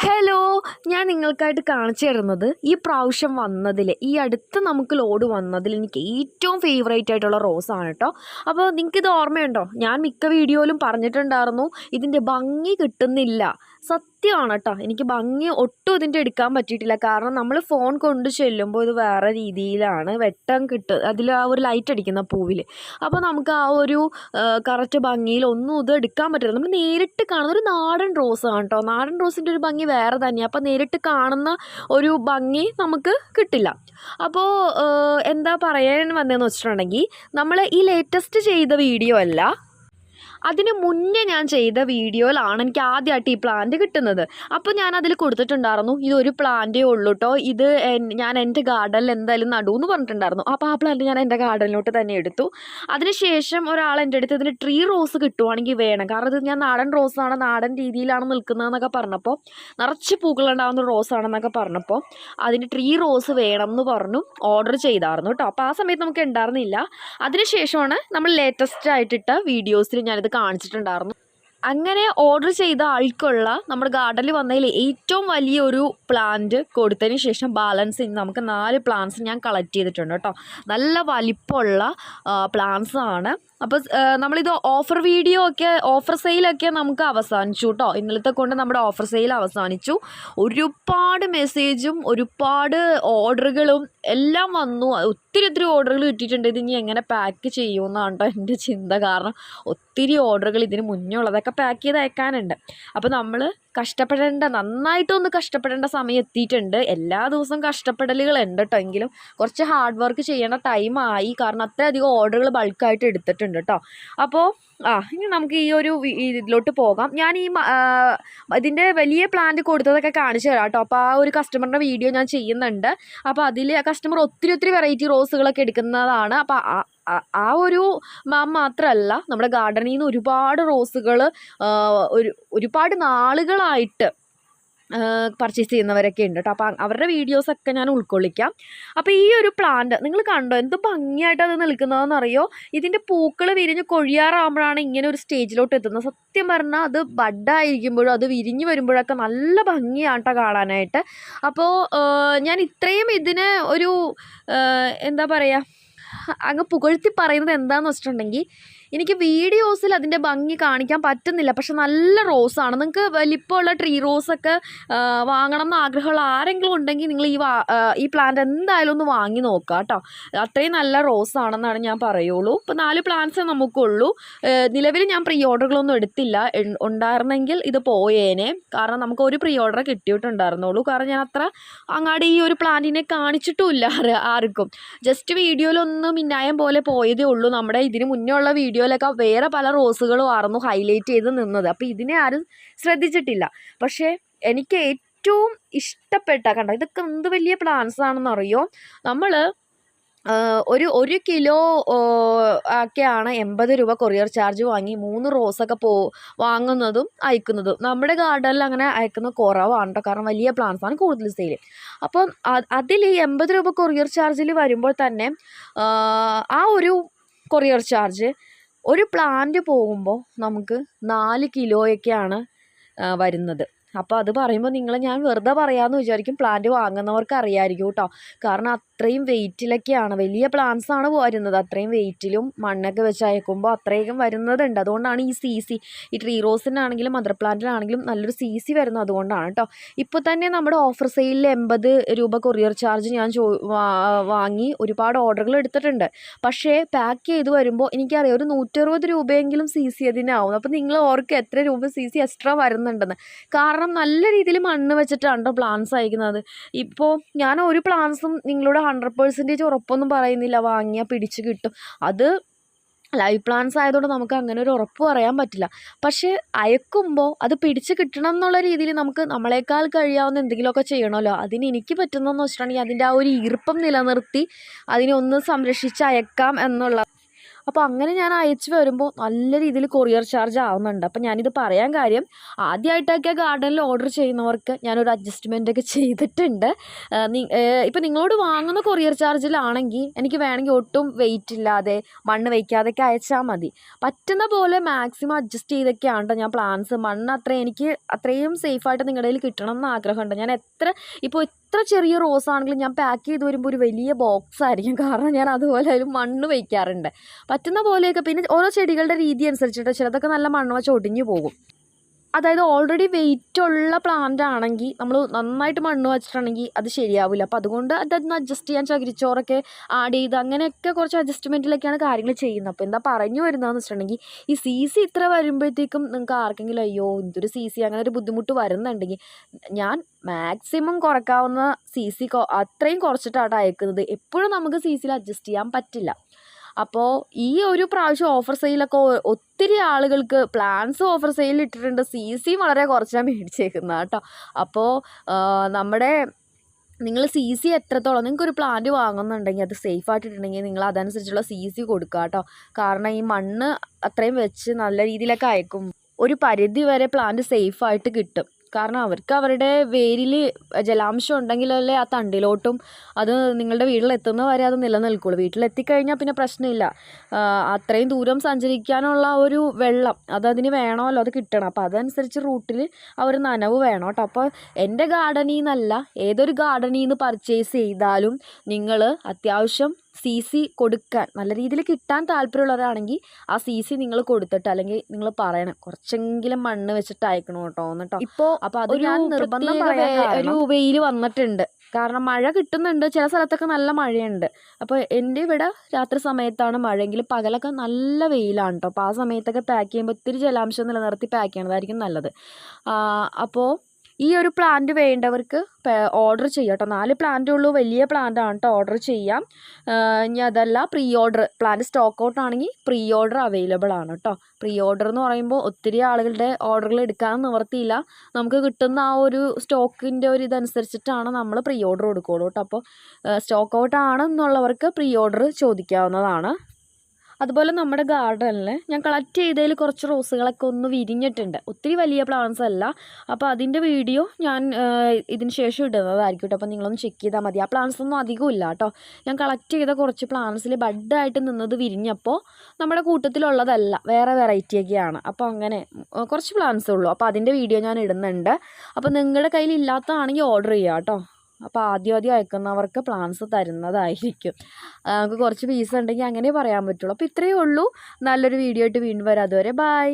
Hello, ഞാൻ നിങ്ങൾക്കായിട്ട് കാണിച്ചു തരുന്നത് ഈ പ്രാവശ്യം വന്നതിൽ ഈ അടുത്ത് നമുക്ക് ലോഡ് വന്നതിൽ എനിക്ക് ഏറ്റവും ഫേവറേറ്റ് ആയിട്ടുള്ള റോസാണ് കേട്ടോ. അപ്പോൾ നിങ്ങൾക്കിത് ഓർമ്മയുണ്ടോ? ഞാൻ മിക്ക വീഡിയോയിലും പറഞ്ഞിട്ടുണ്ടായിരുന്നു ഇതിൻ്റെ ഭംഗി കിട്ടുന്നില്ല. സത്യമാണ് കേട്ടോ, എനിക്ക് ഭംഗി ഒട്ടും ഇതിൻ്റെ എടുക്കാൻ പറ്റിയിട്ടില്ല. കാരണം നമ്മൾ ഫോൺ കൊണ്ട് ചെല്ലുമ്പോൾ ഇത് വേറെ രീതിയിലാണ് വെട്ടം അതിൽ ആ ഒരു ലൈറ്റ് അടിക്കുന്ന പൂവിൽ. അപ്പോൾ നമുക്ക് ആ ഒരു കറക്റ്റ് ഭംഗിയിൽ ഒന്നും ഇത് എടുക്കാൻ പറ്റില്ല. നമ്മൾ നേരിട്ട് കാണുന്ന ഒരു നാടൻ റോസാണ് കേട്ടോ. നാടൻ റോസിൻ്റെ ഒരു ഭംഗി വേറെ തന്നെയാണ്. അപ്പോൾ നേരിട്ട് കാണുന്ന ഒരു ഭംഗി നമുക്ക് കിട്ടില്ല. അപ്പോൾ എന്താ പറയാൻ വന്നതെന്ന് വെച്ചിട്ടുണ്ടെങ്കിൽ, നമ്മൾ ഈ ലേറ്റസ്റ്റ് ചെയ്ത വീഡിയോ അല്ല, അതിന് മുന്നേ ഞാൻ ചെയ്ത വീഡിയോയിലാണ് എനിക്ക് ആദ്യമായിട്ട് ഈ പ്ലാന്റ് കിട്ടുന്നത്. അപ്പോൾ ഞാൻ അതിൽ കൊടുത്തിട്ടുണ്ടായിരുന്നു ഇതൊരു പ്ലാന്റേ ഉള്ളൂ കേട്ടോ, ഇത് ഞാൻ എൻ്റെ ഗാർഡനിൽ എന്തായാലും നടുവെന്ന് പറഞ്ഞിട്ടുണ്ടായിരുന്നു. അപ്പോൾ ആ പ്ലാന്റ് ഞാൻ എൻ്റെ ഗാർഡനിലോട്ട് തന്നെ എടുത്തു. അതിനുശേഷം ഒരാൾ എൻ്റെ അടുത്ത് ഇതിന് ട്രീ റോസ് കിട്ടുവാണെങ്കിൽ വേണം, കാരണം ഇത് ഞാൻ നാടൻ റോസാണ്, നാടൻ രീതിയിലാണ് നിൽക്കുന്നതെന്നൊക്കെ പറഞ്ഞപ്പോൾ, നിറച്ച് പൂക്കളുണ്ടാകുന്ന റോസാണെന്നൊക്കെ പറഞ്ഞപ്പോൾ അതിന് ട്രീ റോസ് വേണം എന്ന് പറഞ്ഞു ഓർഡർ ചെയ്തായിരുന്നു കേട്ടോ. അപ്പോൾ ആ സമയത്ത് നമുക്ക് ഉണ്ടായിരുന്നില്ല. അതിനുശേഷമാണ് നമ്മൾ ലേറ്റസ്റ്റ് ആയിട്ടിട്ട വീഡിയോസിൽ ഞാനിത് കാണിച്ചിട്ടുണ്ടായിരുന്നു. അങ്ങനെ ഓർഡർ ചെയ്ത ആൾക്കുള്ള നമ്മുടെ ഗാർഡനിൽ വന്നതിൽ ഏറ്റവും വലിയൊരു പ്ലാന്റ് കൊടുത്തതിന് ശേഷം ബാലൻസ് നമുക്ക് 4 പ്ലാന്റ്സ് ഞാൻ കളക്ട് ചെയ്തിട്ടുണ്ട് കേട്ടോ. നല്ല വലിപ്പമുള്ള പ്ലാന്റ്സ് ആണ്. അപ്പോൾ നമ്മളിത് ഓഫർ സെയിലൊക്കെ നമുക്ക് അവസാനിച്ചു കേട്ടോ. ഇന്നലത്തെ കൊണ്ട് നമ്മുടെ ഓഫർ സെയിൽ അവസാനിച്ചു. ഒരുപാട് മെസ്സേജും ഒരുപാട് ഓർഡറുകളും എല്ലാം വന്നു. ഒത്തിരി ഓർഡറുകൾ കിട്ടിയിട്ടുണ്ട്. ഇത് ഇനി എങ്ങനെ പാക്ക് ചെയ്യുമെന്നാണ് കേട്ടോ എൻ്റെ ചിന്ത. കാരണം ഒത്തിരി ഓർഡറുകൾ ഇതിന് മുന്നേ ഉള്ളതൊക്കെ പാക്ക് ചെയ്ത് അയക്കാനുണ്ട്. അപ്പോൾ നമ്മൾ നന്നായിട്ടൊന്ന് കഷ്ടപ്പെടേണ്ട സമയം എത്തിയിട്ടുണ്ട്. എല്ലാ ദിവസവും കഷ്ടപ്പെടലുകളുണ്ട് കേട്ടോ. എങ്കിലും കുറച്ച് ഹാർഡ് വർക്ക് ചെയ്യേണ്ട ടൈമായി, കാരണം അത്രയധികം ഓർഡറുകൾ ബൾക്കായിട്ട് എടുത്തിട്ടുണ്ട് കേട്ടോ. അപ്പോൾ ഇനി നമുക്ക് ഈ ഒരു ഇതിലോട്ട് പോകാം. ഞാൻ ഇതിൻ്റെ വലിയ പ്ലാന്റ് കൊടുത്തതൊക്കെ കാണിച്ചു തരാം കേട്ടോ. അപ്പോൾ ആ ഒരു കസ്റ്റമറിൻ്റെ വീഡിയോ ഞാൻ ചെയ്യുന്നുണ്ട്. അപ്പോൾ അതിൽ കസ്റ്റമർ ഒത്തിരി വെറൈറ്റി റോസുകളൊക്കെ എടുക്കുന്നതാണ്. അപ്പോൾ ആ ഒരു മാം മാത്രമല്ല, നമ്മുടെ ഗാർഡനിൽ നിന്ന് ഒരുപാട് റോസുകൾ ഒരുപാട് നാളുകളായിട്ട് പർച്ചേസ് ചെയ്യുന്നവരൊക്കെ ഉണ്ട് കേട്ടോ. അപ്പോൾ അവരുടെ വീഡിയോസൊക്കെ ഞാൻ ഉൾക്കൊള്ളിക്കാം. അപ്പോൾ ഈ ഒരു പ്ലാന്റ് നിങ്ങൾ കണ്ടോ, എന്ത് ഭംഗിയായിട്ട് അത് നിൽക്കുന്നതെന്നറിയോ? ഇതിൻ്റെ പൂക്കൾ വിരിഞ്ഞ് കൊഴിയാറാകുമ്പോഴാണ് ഇങ്ങനെ ഒരു സ്റ്റേജിലോട്ട് എത്തുന്നത്. സത്യം പറഞ്ഞാൽ അത് ബഡായിരിക്കുമ്പോഴും അത് വിരിഞ്ഞ് വരുമ്പോഴൊക്കെ നല്ല ഭംഗിയാണ് കേട്ടോ കാണാനായിട്ട്. അപ്പോൾ ഞാൻ ഇത്രയും ഇതിന് ഒരു എന്താ പറയുക, അങ്ങ് പുകഴ്ത്തി പറയുന്നത് എന്താണെന്ന് വെച്ചിട്ടുണ്ടെങ്കിൽ, എനിക്ക് വീഡിയോസിൽ അതിൻ്റെ ഭംഗി കാണിക്കാൻ പറ്റുന്നില്ല. പക്ഷെ നല്ല റോസാണ്. നിങ്ങൾക്ക് വലിപ്പമുള്ള ട്രീ റോസൊക്കെ വാങ്ങണം എന്ന് ആഗ്രഹമുള്ള ആരെങ്കിലും ഉണ്ടെങ്കിൽ നിങ്ങൾ ഈ പ്ലാന്റ് എന്തായാലും ഒന്ന് വാങ്ങി നോക്കുക കേട്ടോ. അത്രയും നല്ല റോസാണെന്നാണ് ഞാൻ പറയുള്ളൂ. ഇപ്പോൾ 4 പ്ലാന്റ്സേ നമുക്കുള്ളൂ. നിലവിൽ ഞാൻ പ്രീ ഓർഡറുകളൊന്നും എടുത്തില്ല. ഉണ്ടായിരുന്നെങ്കിൽ ഇത് പോയേനെ. കാരണം നമുക്ക് ഒരു പ്രീ ഓർഡർ കിട്ടിയിട്ടുണ്ടായിരുന്നുള്ളൂ. കാരണം ഞാൻ അത്ര അങ്ങാടി ഈ ഒരു പ്ലാന്റിനെ കാണിച്ചിട്ടുമില്ല ആർക്കും. ജസ്റ്റ് വീഡിയോയിലൊന്ന് മിന്നായം പോലെ പോയതേ ഉള്ളൂ. നമ്മുടെ ഇതിന് മുന്നേ ഉള്ള വീഡിയോയിലൊക്കെ വേറെ പല റോസുകളും ആയിരുന്നു ഹൈലൈറ്റ് ചെയ്ത് നിന്നത്. അപ്പോൾ ഇതിനെ ആരും ശ്രദ്ധിച്ചിട്ടില്ല. പക്ഷേ എനിക്ക് ഏറ്റവും ഇഷ്ടപ്പെട്ട ഇതൊക്കെ എന്ത് വലിയ പ്ലാന്റ്സ് ആണെന്ന് അറിയോ? നമ്മൾ ഒരു കിലോ ഒക്കെയാണ് 80 രൂപ കൊറിയർ ചാർജ് വാങ്ങി 3 റോസൊക്കെ വാങ്ങുന്നതും അയക്കുന്നതും. നമ്മുടെ ഗാർഡനിൽ അങ്ങനെ അയക്കുന്നത് കുറവാണ് കേട്ടോ. കാരണം വലിയ പ്ലാന്റ്സാണ് കൂടുതൽ സെയിൽ. അപ്പം അതിൽ 80 രൂപ കൊറിയർ ചാർജിൽ വരുമ്പോൾ തന്നെ ആ ഒരു കൊറിയർ ചാർജ് ഒരു പ്ലാന്റ് പോകുമ്പോൾ നമുക്ക് 4 കിലോയൊക്കെയാണ് വരുന്നത്. അപ്പോൾ അത് പറയുമ്പോൾ ഞാൻ വെറുതെ പറയാമെന്ന് വിചാരിക്കും. പ്ലാന്റ് വാങ്ങുന്നവർക്ക് അറിയാമായിരിക്കും കേട്ടോ. കാരണം അത്രയും വെയിറ്റിലൊക്കെയാണ്, വലിയ പ്ലാന്റ്സ് ആണ് വരുന്നത്. അത്രയും വെയിറ്റിലും മണ്ണൊക്കെ വെച്ച് അയക്കുമ്പോൾ അത്രയും വരുന്നതുണ്ട്. അതുകൊണ്ടാണ് ഈ ട്രീ റോസിനാണെങ്കിലും മദർ പ്ലാന്റിനാണെങ്കിലും നല്ലൊരു CC വരുന്നത്. അതുകൊണ്ടാണ് കേട്ടോ. ഇപ്പോൾ തന്നെ നമ്മുടെ ഓഫർ സെയിലിൽ 80 രൂപ കൊറിയർ ചാർജ് ഞാൻ വാങ്ങി ഒരുപാട് ഓർഡറുകൾ എടുത്തിട്ടുണ്ട്. പക്ഷേ പാക്ക് ചെയ്ത് വരുമ്പോൾ എനിക്കറിയാം ഒരു 160 രൂപയെങ്കിലും CC അതിനാവും. അപ്പോൾ നിങ്ങൾ ഓർക്ക് എത്ര രൂപ CC എക്സ്ട്രാ വരുന്നുണ്ടെന്ന്. കാരണം നല്ല രീതിയിൽ മണ്ണ് വെച്ചിട്ടാണ് പ്ലാന്റ്സ് അയക്കുന്നത്. ഇപ്പോൾ ഞാൻ ഒരു പ്ലാന്റ്സും നിങ്ങളോട് 100% ഉറപ്പൊന്നും പറയുന്നില്ല, വാങ്ങിയാൽ പിടിച്ച് കിട്ടും. അത് ലൈവ് പ്ലാന്റ്സ് ആയതുകൊണ്ട് നമുക്ക് അങ്ങനെ ഒരു ഉറപ്പ് പറയാൻ പറ്റില്ല. പക്ഷേ അയക്കുമ്പോൾ അത് പിടിച്ച് കിട്ടണം എന്നുള്ള രീതിയിൽ നമുക്ക് നമ്മളെക്കാൾ കഴിയാവുന്ന എന്തെങ്കിലുമൊക്കെ ചെയ്യണമല്ലോ. അതിന് എനിക്ക് പറ്റുന്നതെന്ന് വെച്ചിട്ടുണ്ടെങ്കിൽ അതിൻ്റെ ആ ഒരു ഈർപ്പം നിലനിർത്തി അതിനെ ഒന്ന് സംരക്ഷിച്ച് അയക്കാം എന്നുള്ള. അപ്പോൾ അങ്ങനെ ഞാൻ അയച്ചു വരുമ്പോൾ നല്ല രീതിയിൽ കൊറിയർ ചാർജ് ആവുന്നുണ്ട്. അപ്പോൾ ഞാനിത് പറയാൻ കാര്യം, ആദ്യമായിട്ടൊക്കെ ഗാർഡനിൽ ഓർഡർ ചെയ്യുന്നവർക്ക് ഞാനൊരു അഡ്ജസ്റ്റ്മെൻ്റ് ഒക്കെ ചെയ്തിട്ടുണ്ട്. ഇപ്പോൾ നിങ്ങളോട് വാങ്ങുന്ന കൊറിയർ ചാർജിലാണെങ്കിൽ എനിക്ക് വേണമെങ്കിൽ ഒട്ടും വെയിറ്റ് ഇല്ലാതെ മണ്ണ് വയ്ക്കാതെയൊക്കെ അയച്ചാൽ മതി. പറ്റുന്ന പോലെ മാക്സിമം അഡ്ജസ്റ്റ് ചെയ്തൊക്കെയാണ് കേട്ടോ ഞാൻ പ്ലാന്റ്സ്, മണ്ണ് എനിക്ക് അത്രയും സേഫായിട്ട് നിങ്ങളുടെ കയ്യിൽ കിട്ടണം എന്ന് ആഗ്രഹമുണ്ട്. ഞാൻ എത്ര ചെറിയ റോസ് ആണെങ്കിലും ഞാൻ പാക്ക് ചെയ്ത് വരുമ്പോൾ ഒരു വലിയ ബോക്സ് ആയിരിക്കും, കാരണം ഞാൻ അതുപോലെ അതിൽ മണ്ണ് വയ്ക്കാറുണ്ട് പറ്റുന്ന പോലെയൊക്കെ. പിന്നെ ഓരോ ചെടികളുടെ രീതി അനുസരിച്ചിട്ട് ചിലതൊക്കെ നല്ല മണ്ണ് വെച്ച് ഒടിഞ്ഞു പോകും. അതായത് ഓൾറെഡി വെയിറ്റുള്ള പ്ലാന്റ് ആണെങ്കിൽ നമ്മൾ നന്നായിട്ട് മണ്ണ് വെച്ചിട്ടുണ്ടെങ്കിൽ അത് ശരിയാവില്ല. അപ്പോൾ അതുകൊണ്ട് അതൊന്ന് അഡ്ജസ്റ്റ് ചെയ്യാൻ ചകിരിച്ചോറൊക്കെ ആഡ് ചെയ്ത് അങ്ങനെയൊക്കെ കുറച്ച് അഡ്ജസ്റ്റ്മെൻറ്റിലൊക്കെയാണ് കാര്യങ്ങൾ ചെയ്യുന്നത്. അപ്പോൾ എന്താ പറഞ്ഞു വരുന്നതെന്ന് വെച്ചിട്ടുണ്ടെങ്കിൽ, ഈ CC ഇത്ര വരുമ്പോഴത്തേക്കും നിങ്ങൾക്ക് ആർക്കെങ്കിലും അയ്യോ ഇതൊരു CC അങ്ങനെ ഒരു ബുദ്ധിമുട്ട് വരുന്നുണ്ടെങ്കിൽ, ഞാൻ മാക്സിമം കുറയ്ക്കാവുന്ന CC അത്രയും കുറച്ചിട്ടാണ് അയക്കുന്നത്. എപ്പോഴും നമുക്ക് CCയിൽ അഡ്ജസ്റ്റ് ചെയ്യാൻ പറ്റില്ല. അപ്പോൾ ഈ ഒരു പ്രാവശ്യം ഓഫർ സെയിലൊക്കെ ഒത്തിരി ആളുകൾക്ക് പ്ലാൻസ് ഓഫർ സെയിലിൽ ഇട്ടിട്ടുണ്ട്. CC വളരെ കുറച്ചാണ് മേടിച്ചേക്കുന്നത് കേട്ടോ. അപ്പോൾ നിങ്ങൾ CC എത്രത്തോളം നിങ്ങൾക്കൊരു പ്ലാന്റ് വാങ്ങുന്നുണ്ടെങ്കിൽ അത് സേഫായിട്ടിട്ടുണ്ടെങ്കിൽ നിങ്ങൾ അതനുസരിച്ചുള്ള CC കൊടുക്കുക കേട്ടോ. കാരണം ഈ മണ്ണ് അത്രയും വെച്ച് നല്ല രീതിയിലൊക്കെ അയക്കും ഒരു പരിധി വരെ പ്ലാന്റ് സേഫായിട്ട് കിട്ടും. കാരണം അവർക്ക് അവരുടെ വേരിൽ ജലാംശം ഉണ്ടെങ്കിലല്ലേ ആ തണ്ടിലോട്ടും അത് നിങ്ങളുടെ വീട്ടിലെത്തുന്ന വരെ അത് നിലനിൽക്കുള്ളൂ. വീട്ടിലെത്തിക്കഴിഞ്ഞാൽ പിന്നെ പ്രശ്നമില്ല. അത്രയും ദൂരം സഞ്ചരിക്കാനുള്ള ഒരു വെള്ളം അതതിന് വേണമല്ലോ, അത് കിട്ടണം. അപ്പോൾ അതനുസരിച്ച് റൂട്ടിൽ ഒരു നനവ് വേണം കേട്ടോ. അപ്പോൾ എൻ്റെ ഗാർഡനിൽ നിന്നല്ല, ഏതൊരു ഗാർഡനിൽ നിന്ന് പർച്ചേസ് ചെയ്താലും നിങ്ങൾ അത്യാവശ്യം CC കൊടുക്കാൻ നല്ല രീതിയിൽ കിട്ടാൻ താല്പര്യമുള്ളവരാണെങ്കിൽ ആ CC നിങ്ങൾ കൊടുത്തിട്ട്, അല്ലെങ്കിൽ നിങ്ങൾ പറയണം കുറച്ചെങ്കിലും മണ്ണ് വെച്ചിട്ട് അയക്കണം കേട്ടോ. ഇപ്പോൾ അപ്പോൾ അത് ഞാൻ നിർബന്ധം ഒരു വെയിൽ വന്നിട്ടുണ്ട്, കാരണം മഴ കിട്ടുന്നുണ്ട്. ചില സ്ഥലത്തൊക്കെ നല്ല മഴയുണ്ട്. അപ്പോൾ എൻ്റെ ഇവിടെ രാത്രി സമയത്താണ് മഴയെങ്കിൽ പകലൊക്കെ നല്ല വെയിലാണ് കേട്ടോ. അപ്പോൾ ആ സമയത്തൊക്കെ പാക്ക് ചെയ്യുമ്പോൾ ഒത്തിരി ജലാംശം നിലനിർത്തി പാക്ക് ചെയ്യണതായിരിക്കും നല്ലത്. അപ്പോൾ ഈ ഒരു പ്ലാന്റ് വേണ്ടവർക്ക് ഓർഡർ ചെയ്യാം കേട്ടോ. 4 പ്ലാന്റേ ഉള്ളൂ, വലിയ പ്ലാന്റ് ആണ് കേട്ടോ. ഓർഡർ ചെയ്യാം. ഇനി അതല്ല pre order, plant stock out ആണെങ്കിൽ പ്രീ ഓർഡർ അവൈലബിൾ ആണ് കേട്ടോ. പ്രീ ഓർഡർ എന്ന് പറയുമ്പോൾ ഒത്തിരി ആളുകളുടെ ഓർഡറുകൾ എടുക്കാൻ നിവർത്തിയില്ല. നമുക്ക് കിട്ടുന്ന ആ ഒരു സ്റ്റോക്കിൻ്റെ ഒരു ഇതനുസരിച്ചിട്ടാണ് നമ്മൾ പ്രീ ഓർഡർ കൊടുക്കുകയുള്ളൂ കേട്ടോ. അപ്പോൾ സ്റ്റോക്ക് ഔട്ട് ആണെന്നുള്ളവർക്ക് പ്രീ ഓർഡർ ചോദിക്കാവുന്നതാണ്. അതുപോലെ നമ്മുടെ ഗാർഡനിൽ ഞാൻ കളക്ട് ചെയ്തതിൽ കുറച്ച് റോസുകളൊക്കെ ഒന്ന് വിരിഞ്ഞിട്ടുണ്ട്. ഒത്തിരി വലിയ പ്ലാന്റ്സ് അല്ല. അപ്പോൾ അതിൻ്റെ വീഡിയോ ഞാൻ ഇതിന് ശേഷം ഇടുന്നതായിരിക്കും കേട്ടോ. അപ്പോൾ നിങ്ങളൊന്ന് ചെക്ക് ചെയ്താൽ മതി. ആ പ്ലാന്റ്സ് ഒന്നും അധികം ഇല്ല കേട്ടോ. ഞാൻ കളക്ട് ചെയ്ത കുറച്ച് പ്ലാന്റ്സിൽ ബഡായിട്ട് നിന്നത് വിരിഞ്ഞപ്പോൾ നമ്മുടെ കൂട്ടത്തിലുള്ളതല്ല, വേറെ വെറൈറ്റിയൊക്കെയാണ്. അപ്പോൾ അങ്ങനെ കുറച്ച് പ്ലാന്റ്സേ ഉള്ളൂ. അപ്പോൾ അതിൻ്റെ വീഡിയോ ഞാൻ ഇടുന്നുണ്ട്. അപ്പോൾ നിങ്ങളുടെ കയ്യിൽ ഇല്ലാത്തതാണെങ്കിൽ ഓർഡർ ചെയ്യാം കേട്ടോ. അപ്പോൾ ആദ്യം അയക്കുന്നവർക്ക് പ്ലാൻസ് തരുന്നതായിരിക്കും. നമുക്ക് കുറച്ച് പീസ് ഉണ്ടെങ്കിൽ അങ്ങനെ പറയാൻ പറ്റുള്ളൂ. അപ്പോൾ ഇത്രയേ ഉള്ളൂ. നല്ലൊരു വീഡിയോ ആയിട്ട് വീണ്ടും വരാം. അതുവരെ ബൈ.